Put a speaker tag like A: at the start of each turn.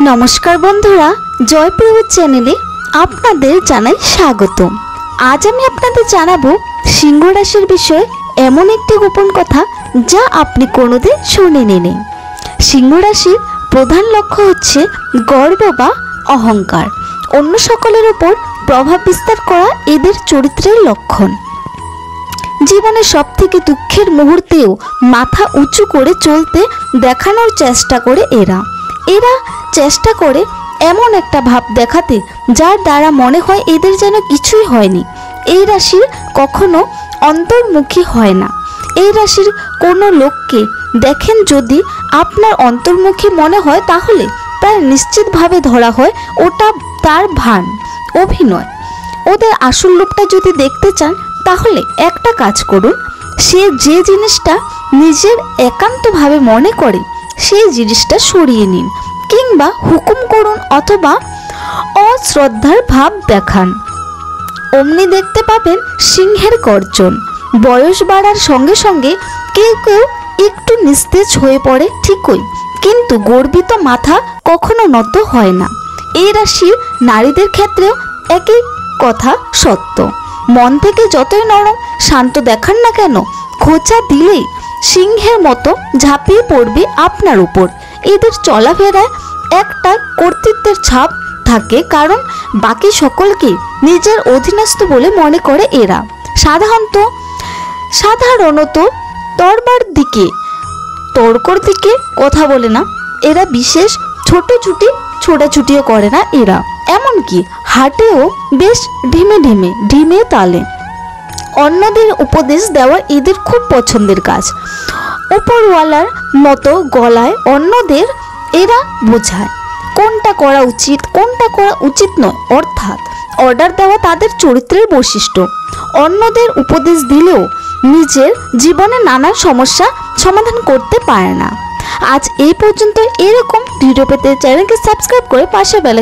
A: নমস্কার বন্ধুরা, জয়প্রভু চ্যানেলে আপনাদের জানাই স্বাগতম। আজ আমি আপনাদের জানাবো সিংহ রাশির বিষয়ে এমন একটি গোপন কথা যা আপনি কোনোদিন শুনেননি। সিংহ রাশির প্রধান লক্ষ্য হচ্ছে গর্ব বা অহংকার, অন্য সকলের উপর প্রভাব বিস্তার করা এদের চরিত্রের লক্ষণ। জীবনের সবথেকে দুঃখের মুহূর্তেও মাথা উঁচু করে চলতে দেখানোর চেষ্টা করে এরা চেষ্টা করে এমন একটা ভাব দেখাতে যার দ্বারা মনে হয় এদের যেন কিছুই হয়নি। এই রাশির কখনো অন্তর্মুখী হয় না। এই রাশির কোনো লোককে দেখেন যদি আপনার অন্তর্মুখী মনে হয় তাহলে প্রায় নিশ্চিতভাবে ধরা হয় ওটা তার ভান, অভিনয়। ওদের আসল রূপটা যদি দেখতে চান তাহলে একটা কাজ করুন, সে যে জিনিসটা নিজের একান্তভাবে মনে করে সেই জিনিসটা সরিয়ে নিন কিংবা হুকুম করুন অথবা অশ্রদ্ধার ভাব দেখান। অমনি দেখতে পাবেন সিংহের গর্জন। বয়স বাড়ার সঙ্গে সঙ্গে কেউ কেউ একটু নিস্তেজ হয়ে পড়ে ঠিকই, কিন্তু গর্বিত মাথা কখনো নত হয় না। এই রাশির নারীদের ক্ষেত্রেও একই কথা সত্য। মন থেকে যতই নরম শান্ত দেখান না কেন, খোঁচা দিলেই সিংহের মতো ঝাঁপিয়ে পড়বে আপনার উপর। এদের চলাফেরায় একটা কর্তৃত্বের ছাপ থাকে, কারণ বাকি সকলকে নিজের অধীনস্থ বলে মনে করে এরা। সাধারণত তর্কর দিকে কথা বলে না এরা, বিশেষ ছোটাছুটিও করে না এরা, এমনকি হাঁটেও বেশ ঢিমে তালে। অন্যদের উপদেশ দেওয়া এদের খুব পছন্দের কাজ। উপরওয়ালার মতো গলায় অন্যদের এরা বোঝায় কোনটা করা উচিত কোনটা করা উচিত নয়, অর্থাৎ অর্ডার দেওয়া তাদের চরিত্রের বৈশিষ্ট্য। অন্যদের উপদেশ দিলেও নিজের জীবনে নানা সমস্যা সমাধান করতে পারে না। আজ এই পর্যন্ত। এরকম ভিডিও পেতে চ্যানেলকে সাবস্ক্রাইব করে পাশে বেল